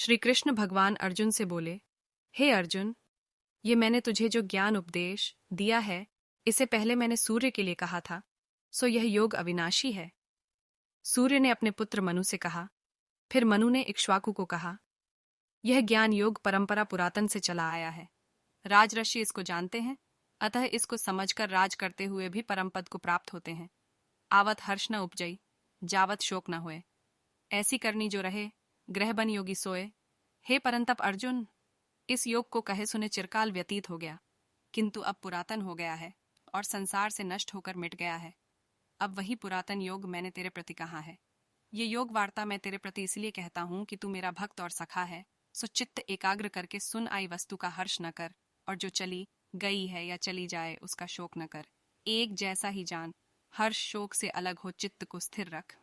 श्री कृष्ण भगवान अर्जुन से बोले, हे अर्जुन, ये मैंने तुझे जो ज्ञान उपदेश दिया है, इसे पहले मैंने सूर्य के लिए कहा था, सो यह योग अविनाशी है। सूर्य ने अपने पुत्र मनु से कहा, फिर मनु ने इक्ष्वाकु को कहा। यह ज्ञान योग परंपरा पुरातन से चला आया है। राजऋषि इसको जानते हैं, अतः इसको समझकर राज करते हुए भी परमपद को प्राप्त होते हैं। आवत हर्ष न उपजई, जावत शोक न होए। ऐसी करनी जो रहे, ग्रह बन योगी सोए। हे परंतप अर्जुन, इस योग को कहे सुने चिरकाल व्यतीत हो गया, किंतु अब पुरातन हो गया है और संसार से नष्ट होकर मिट गया है। अब वही पुरातन योग मैंने तेरे प्रति कहा है। ये योग वार्ता मैं तेरे प्रति इसलिए कहता हूँ कि तू मेरा भक्त और सखा है, सो चित्त एकाग्र करके सुन आई वस्तु का हर्ष न कर, और जो चली गई है या चली जाए उसका शोक न कर। एक जैसा ही जान, हर्ष शोक से अलग हो, चित्त को स्थिर रख।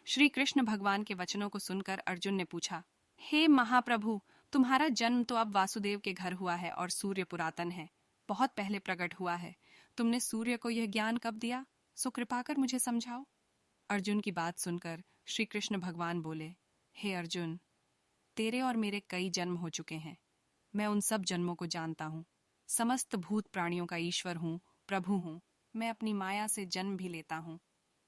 श्री कृष्ण भगवान के वचनों को सुनकर अर्जुन ने पूछा, हे महाप्रभु, तुम्हारा जन्म तो अब वासुदेव के घर हुआ है और सूर्य पुरातन है, बहुत पहले प्रकट हुआ है। तुमने सूर्य को यह ज्ञान कब दिया, सो कृपा कर मुझे समझाओ। अर्जुन की बात सुनकर श्री कृष्ण भगवान बोले, हे अर्जुन, तेरे और मेरे कई जन्म हो चुके हैं। मैं उन सब जन्मों को जानता हूँ। समस्त भूत प्राणियों का ईश्वर हूँ, प्रभु हूँ। मैं अपनी माया से जन्म भी लेता हूँ।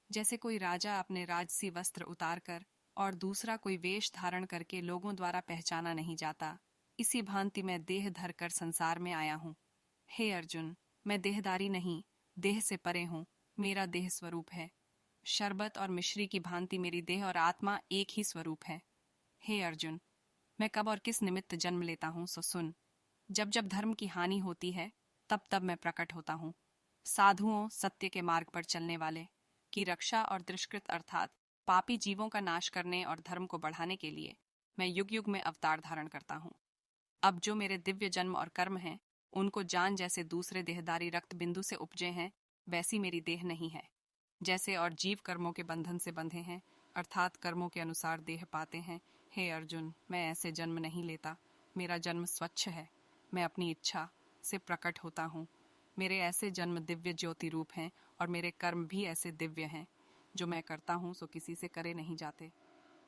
जैसे कोई राजा अपने राजसी वस्त्र उतार कर और दूसरा कोई वेश धारण करके लोगों द्वारा पहचाना नहीं जाता, इसी भांति मैं देह धर कर संसार में आया हूँ। हे अर्जुन, मैं देहदारी नहीं, देह से परे हूँ। मेरा देह स्वरूप है। शरबत और मिश्री की भांति मेरी देह और आत्मा एक ही स्वरूप है। हे अर्जुन, मैं कब और किस निमित्त जन्म लेता हूँ सो सुन। जब जब धर्म की हानि होती है, तब तब मैं प्रकट होता हूँ। साधुओं, सत्य के मार्ग पर चलने वाले की रक्षा और दुष्कृत अर्थात पापी जीवों का नाश करने और धर्म को बढ़ाने के लिए मैं युग युग में अवतार धारण करता हूँ। अब जो मेरे दिव्य जन्म और कर्म हैं, उनको जान जैसे दूसरे देहदारी रक्त बिंदु से उपजे हैं, वैसी मेरी देह नहीं है। जैसे और जीव कर्मों के बंधन से बंधे हैं, अर्थात कर्मों के अनुसार देह पाते हैं। हे अर्जुन, मैं ऐसे जन्म नहीं लेता। मेरा जन्म स्वच्छ है। मैं अपनी इच्छा से प्रकट होता हूँ। मेरे ऐसे जन्म दिव्य ज्योति रूप हैं और मेरे कर्म भी ऐसे दिव्य हैं। जो मैं करता हूँ सो किसी से करे नहीं जाते।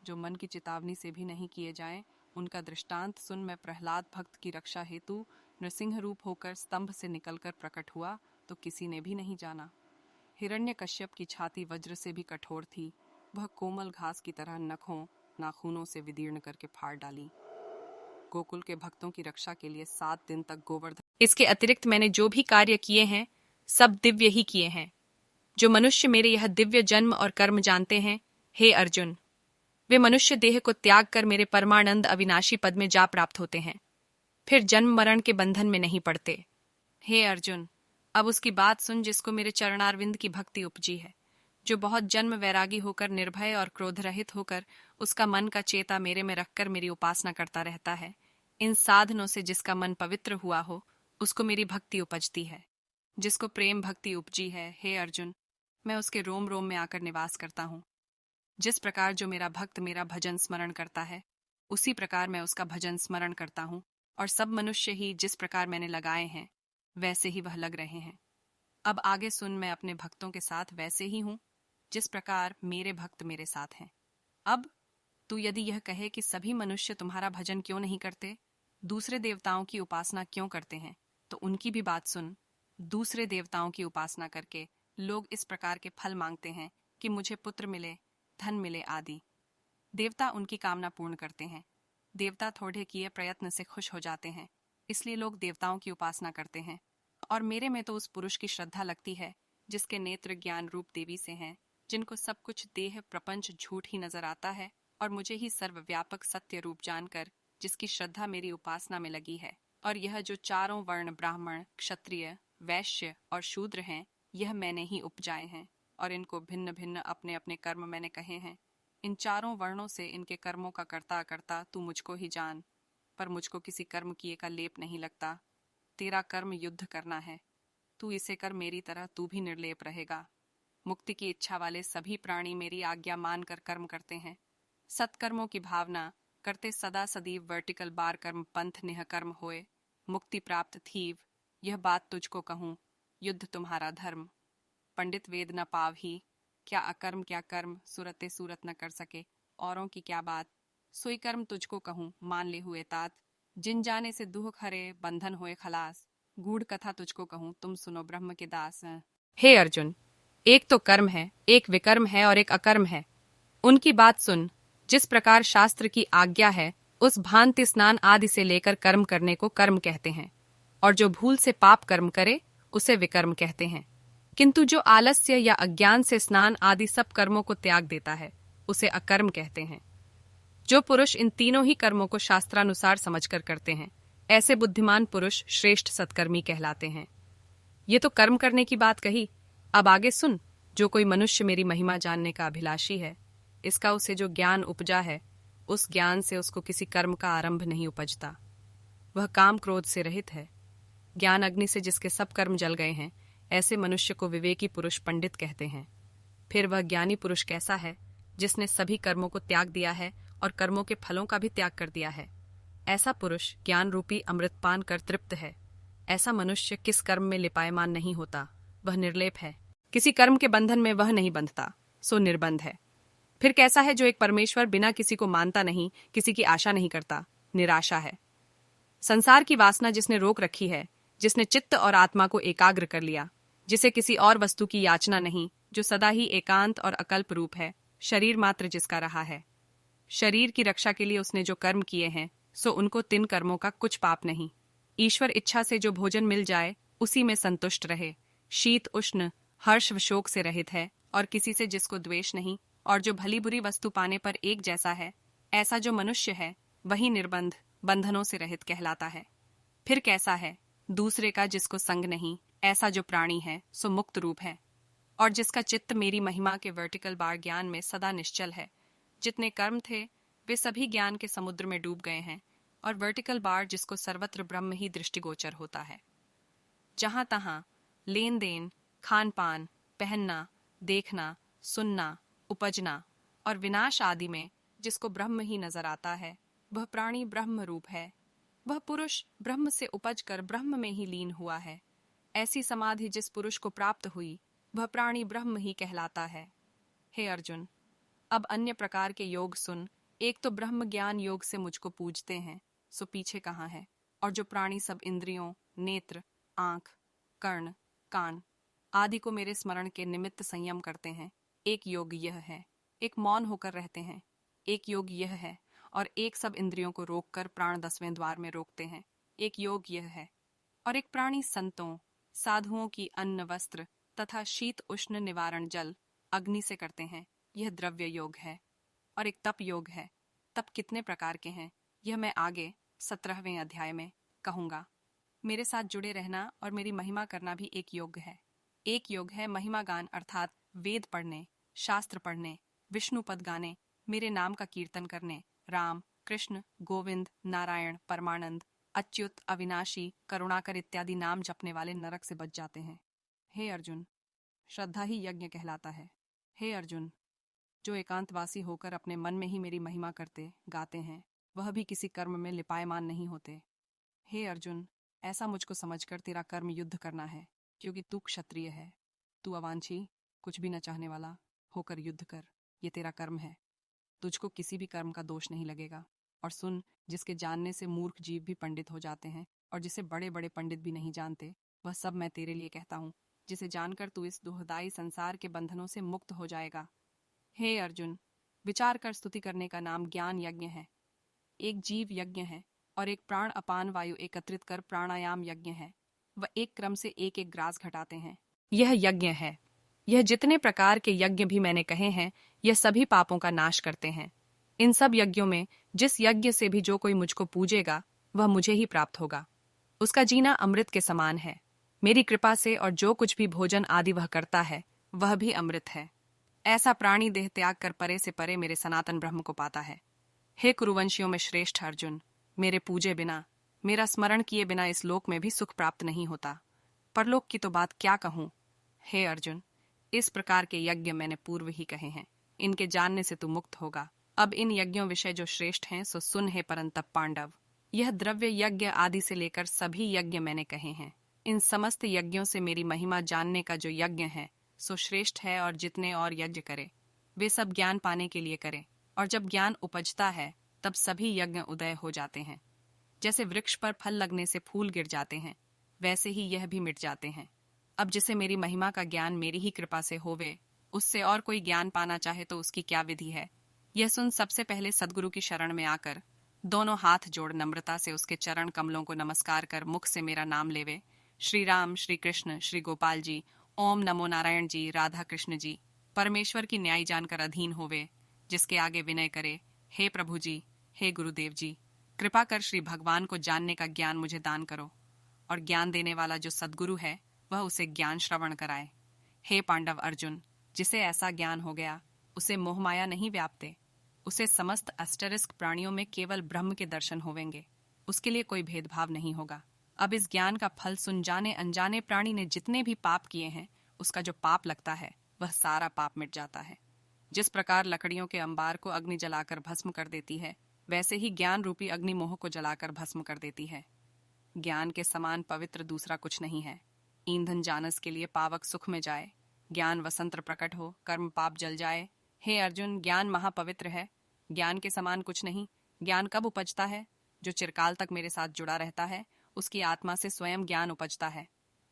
जो मन की चेतावनी से भी नहीं किए जाएं, उनका दृष्टांत सुन। मैं प्रहलाद भक्त की रक्षा हेतु नृसिंह रूप होकर स्तंभ से निकलकर प्रकट हुआ, तो किसी ने भी नहीं जाना। हिरण्यकश्यप की छाती वज्र से भी कठोर थी। वह कोमल घास की तरह नखों नाखूनों से विदीर्ण करके फाड़ डाली। गोकुल के भक्तों की रक्षा के लिए 7 दिन तक गोवर्धन। इसके अतिरिक्त मैंने जो भी कार्य किए हैं, सब दिव्य ही किए हैं। जो मनुष्य मेरे यह दिव्य जन्म और कर्म जानते हैं, हे अर्जुन, वे मनुष्य देह को त्याग कर मेरे परमानंद अविनाशी पद में जा प्राप्त होते हैं, फिर जन्म मरण के बंधन में नहीं पड़ते। हे अर्जुन, अब उसकी बात सुन जिसको मेरे चरणारविंद की भक्ति उपजी है, जो बहुत जन्म वैरागी होकर निर्भय और क्रोध रहित होकर उसका मन का चेता मेरे में रखकर मेरी उपासना करता रहता है। इन साधनों से जिसका मन पवित्र हुआ हो, उसको मेरी भक्ति उपजती है। जिसको प्रेम भक्ति उपजी है, हे अर्जुन, मैं उसके रोम रोम में आकर निवास करता हूँ। जिस प्रकार जो मेरा भक्त मेरा भजन स्मरण करता है, उसी प्रकार मैं उसका भजन स्मरण करता हूँ, और सब मनुष्य ही जिस प्रकार मैंने लगाए हैं, वैसे ही वह लग रहे हैं। अब आगे सुन, मैं अपने भक्तों के साथ वैसे ही हूँ जिस प्रकार मेरे भक्त मेरे साथ हैं। अब तू यदि यह कहे कि सभी मनुष्य तुम्हारा भजन क्यों नहीं करते, दूसरे देवताओं की उपासना क्यों करते हैं, तो उनकी भी बात सुन। दूसरे देवताओं की उपासना करके लोग इस प्रकार के फल मांगते हैं कि मुझे पुत्र मिले, धन मिले आदि। देवता उनकी कामना पूर्ण करते हैं। देवता थोड़े किए प्रयत्न से खुश हो जाते हैं, इसलिए लोग देवताओं की उपासना करते हैं। और मेरे में तो उस पुरुष की श्रद्धा लगती है जिसके नेत्र ज्ञान रूप देवी से हैं, जिनको सब कुछ देह प्रपंच झूठ ही नजर आता है, और मुझे ही सर्वव्यापक सत्य रूप जानकर जिसकी श्रद्धा मेरी उपासना में लगी है। और यह जो चारों वर्ण ब्राह्मण, क्षत्रिय, वैश्य और शूद्र हैं, यह मैंने ही उपजाए हैं, और इनको भिन्न भिन्न अपने अपने कर्म मैंने कहे हैं। इन चारों वर्णों से इनके कर्मों का करता करता तू मुझको ही जान, पर मुझको किसी कर्म किए का लेप नहीं लगता। तेरा कर्म युद्ध करना है, तू इसे कर, मेरी तरह तू भी निर्लेप रहेगा। मुक्ति की इच्छा वाले सभी प्राणी मेरी आज्ञा मानकर कर्म करते हैं। सत्कर्मों की भावना करते सदा सदैव वर्टिकल बार कर्म पंथ नेह कर्म होए, मुक्ति प्राप्त थीव। यह बात तुझको कहूँ, युद्ध तुम्हारा धर्म। पंडित वेद न पाव ही, क्या अकर्म क्या कर्म, सुरते सूरत न कर सके। औरों की क्या बात, सोई कर्म तुझको कहूँ मान ले हुए तात, जिन जाने से दुख हरे बंधन होए खलास, गूढ़ कथा तुझको कहूँ तुम सुनो ब्रह्म के दास। हे अर्जुन, एक तो कर्म है, एक विकर्म है और एक अकर्म है। उनकी बात सुन। जिस प्रकार शास्त्र की आज्ञा है उस भांति स्नान आदि से लेकर कर्म करने को कर्म कहते हैं, और जो भूल से पाप कर्म करे उसे विकर्म कहते हैं। किंतु जो आलस्य या अज्ञान से स्नान आदि सब कर्मों को त्याग देता है उसे अकर्म कहते हैं। जो पुरुष इन तीनों ही कर्मों को शास्त्रानुसार समझकर करते हैं ऐसे बुद्धिमान पुरुष श्रेष्ठ सत्कर्मी कहलाते हैं। ये तो कर्म करने की बात कही, अब आगे सुन। जो कोई मनुष्य मेरी महिमा जानने का अभिलाषी है, इसका उसे जो ज्ञान उपजा है उस ज्ञान से उसको किसी कर्म का आरंभ नहीं उपजता। वह काम क्रोध से रहित है। ज्ञान अग्नि से जिसके सब कर्म जल गए हैं ऐसे मनुष्य को विवेकी पुरुष पंडित कहते हैं। फिर वह ज्ञानी पुरुष कैसा है जिसने सभी कर्मों को त्याग दिया है और कर्मों के फलों का भी त्याग कर दिया है। ऐसा पुरुष ज्ञान रूपी अमृतपान कर तृप्त है। ऐसा मनुष्य किस कर्म में लिपायमान नहीं होता, वह निर्लेप है। किसी कर्म के बंधन में वह नहीं बंधता, सो निर्बंध है। फिर कैसा है जो एक परमेश्वर बिना किसी को मानता नहीं, किसी की आशा नहीं करता, निराशा है। संसार की वासना जिसने रोक रखी है, जिसने चित्त और आत्मा को एकाग्र कर लिया, जिसे किसी और वस्तु की याचना नहीं, जो सदा ही एकांत और अकल्प रूप है, शरीर मात्र जिसका रहा है। शरीर की रक्षा के लिए उसने जो कर्म किए हैं सो उनको तिन कर्मों का कुछ पाप नहीं। ईश्वर इच्छा से जो भोजन मिल जाए उसी में संतुष्ट रहे, शीत उष्ण हर्ष व शोक से रहित है और किसी से जिसको द्वेष नहीं, और जो भली बुरी वस्तु पाने पर एक जैसा है, ऐसा जो मनुष्य है वही निर्बंध बंधनों से रहित कहलाता है। फिर कैसा है दूसरे का जिसको संग नहीं, ऐसा जो प्राणी है सो मुक्त रूप है, और जिसका चित्त मेरी महिमा के वर्टिकल बार ज्ञान में सदा निश्चल है। जितने कर्म थे वे सभी ज्ञान के समुद्र में डूब गए हैं, और वर्टिकल बार जिसको सर्वत्र ब्रह्म ही दृष्टिगोचर होता है। जहां तहां लेन देन, खान पान, पहनना, देखना, सुनना, उपजना और विनाश आदि में जिसको ब्रह्म ही नजर आता है, वह प्राणी ब्रह्म रूप है। वह पुरुष ब्रह्म से उपज कर ब्रह्म में ही लीन हुआ है। ऐसी समाधि जिस पुरुष को प्राप्त हुई वह प्राणी ब्रह्म ही कहलाता है। हे अर्जुन, अब अन्य प्रकार के योग सुन। एक तो ब्रह्म ज्ञान योग से मुझको पूजते हैं, सो पीछे कहाँ है। और जो प्राणी सब इंद्रियों, नेत्र, आंख, कर्ण, कान आदि को मेरे स्मरण के निमित्त संयम करते हैं, एक योग यह है। एक मौन होकर रहते हैं, एक योग यह है। और एक सब इंद्रियों को रोककर प्राण 10वें द्वार में रोकते हैं, एक योग यह है। और एक प्राणी संतों, साधुओं की अन्न वस्त्र तथा शीत उष्ण निवारण जल अग्नि से करते हैं, यह द्रव्य योग है। और एक तप योग है। तप कितने प्रकार के हैं यह मैं आगे 17वें अध्याय में कहूंगा। मेरे साथ जुड़े रहना और मेरी महिमा करना भी एक योग है। एक योग है महिमा गान, अर्थात वेद पढ़ने, शास्त्र पढ़ने, विष्णु पद गाने, मेरे नाम का कीर्तन करने, राम, कृष्ण, गोविंद, नारायण, परमानंद, अच्युत, अविनाशी, करुणाकर इत्यादि नाम जपने वाले नरक से बच जाते हैं। हे अर्जुन, श्रद्धा ही यज्ञ कहलाता है। हे अर्जुन, जो एकांतवासी होकर अपने मन में ही मेरी महिमा करते गाते हैं, वह भी किसी कर्म में लिपायमान नहीं होते। हे अर्जुन, ऐसा मुझको समझकर तेरा कर्म युद्ध करना है, क्योंकि तू क्षत्रिय है। तू अवांछी, कुछ भी न चाहने वाला होकर युद्ध कर, ये तेरा कर्म है। तुझको किसी भी कर्म का दोष नहीं लगेगा। और सुन, जिसके जानने से मूर्ख जीव भी पंडित हो जाते हैं और जिसे बड़े बड़े पंडित भी नहीं जानते, वह सब मैं तेरे लिए कहता हूँ, जिसे जानकर तू इस दुखदायी संसार के बंधनों से मुक्त हो जाएगा। हे अर्जुन, विचार कर स्तुति करने का नाम ज्ञान यज्ञ है। एक जीव यज्ञ है और एक प्राण अपान वायु एकत्रित कर प्राणायाम यज्ञ है। वह एक क्रम से एक एक ग्रास घटाते हैं, यह यज्ञ है। यह जितने प्रकार के यज्ञ भी मैंने कहे हैं, यह सभी पापों का नाश करते हैं। इन सब यज्ञों में जिस यज्ञ से भी जो कोई मुझको पूजेगा वह मुझे ही प्राप्त होगा। उसका जीना अमृत के समान है। मेरी कृपा से और जो कुछ भी भोजन आदि वह करता है वह भी अमृत है। ऐसा प्राणी देह त्याग कर परे से परे मेरे सनातन ब्रह्म को पाता है। हे कुरुवंशियों में श्रेष्ठ अर्जुन, मेरे पूजे बिना, मेरा स्मरण किए बिना इस लोक में भी सुख प्राप्त नहीं होता। परलोक की तो बात क्या कहूँ। हे अर्जुन, इस प्रकार के यज्ञ मैंने पूर्व ही कहे हैं, इनके जानने से तू मुक्त होगा। अब इन यज्ञों विषय जो श्रेष्ठ हैं सो सुन हे परंतप पांडव। यह द्रव्य यज्ञ आदि से लेकर सभी यज्ञ मैंने कहे हैं। इन समस्त यज्ञों से मेरी महिमा जानने का जो यज्ञ है सो श्रेष्ठ है, और जितने और यज्ञ करे वे सब ज्ञान पाने के लिए करें। और जब ज्ञान उपजता है तब सभी यज्ञ उदय हो जाते हैं। जैसे वृक्ष पर फल लगने से फूल गिर जाते हैं, वैसे ही यह भी मिट जाते हैं। अब जिसे मेरी महिमा का ज्ञान मेरी ही कृपा से होवे, उससे और कोई ज्ञान पाना चाहे तो उसकी क्या विधि है? यह सुन सबसे पहले सदगुरु की शरण में आकर दोनों हाथ जोड़ नम्रता से उसके चरण कमलों को नमस्कार कर मुख से मेरा नाम लेवे, श्री राम, श्री कृष्ण, श्री गोपाल जी, ओम नमो नारायण जी, राधा कृष्ण जी, परमेश्वर की न्याय जानकर अधीन होवे, जिसके आगे विनय करे, हे प्रभु जी, हे गुरुदेव जी, कृपा कर श्री भगवान को जानने का ज्ञान मुझे दान करो, और ज्ञान देने वाला जो सदगुरु है वह उसे ज्ञान श्रवण कराए। हे पांडव अर्जुन, जिसे ऐसा ज्ञान हो गया उसे मोहमाया नहीं व्यापते, उसे समस्त अस्टरिस्क प्राणियों में केवल ब्रह्म के दर्शन होवेंगे, उसके लिए कोई भेदभाव नहीं होगा। अब इस ज्ञान का फल सुन जाने अनजाने प्राणी ने जितने भी पाप किए हैं, उसका जो पाप लगता है वह सारा पाप मिट जाता है। जिस प्रकार लकड़ियों के अंबार को अग्नि जलाकर भस्म कर देती है, वैसे ही ज्ञान रूपी अग्नि मोह को जलाकर भस्म कर देती है। ज्ञान के समान पवित्र दूसरा कुछ नहीं है। ईंधन जानस के लिए पावक सुख में जाए, ज्ञान वसंत प्रकट हो, कर्म पाप जल जाए। हे अर्जुन, ज्ञान महापवित्र है, ज्ञान के समान कुछ नहीं। ज्ञान कब उपजता है? जो चिरकाल तक मेरे साथ जुड़ा रहता है, उसकी आत्मा से स्वयं ज्ञान उपजता है।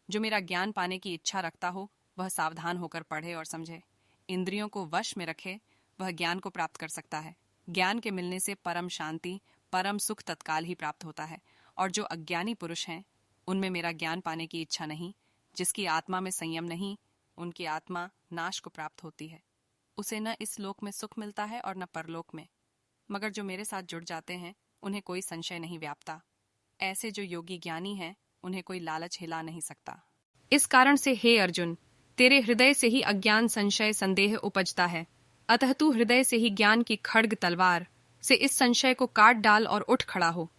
जो मेरा ज्ञान पाने की इच्छा रखता हो, वह सावधान होकर पढ़े और समझे, इंद्रियों को वश में रखे, वह ज्ञान को प्राप्त कर सकता है। ज्ञान के मिलने से परम शांति, परम सुख तत्काल ही प्राप्त होता है। और जो अज्ञानी पुरुष हैं, उनमें मेरा ज्ञान पाने की इच्छा नहीं, जिसकी आत्मा में संयम नहीं, उनकी आत्मा नाश को प्राप्त होती है। उसे न इस लोक में सुख मिलता है और न परलोक में। मगर जो मेरे साथ जुड़ जाते हैं, उन्हें कोई संशय नहीं व्यापता। ऐसे जो योगी ज्ञानी हैं, उन्हें कोई लालच हिला नहीं सकता। इस कारण से हे अर्जुन, तेरे हृदय से ही अज्ञान, संशय, संदेह उपजता है। अतः तू हृदय से ही ज्ञान की खड्ग तलवार से इस संशय को काट डाल और उठ खड़ा हो।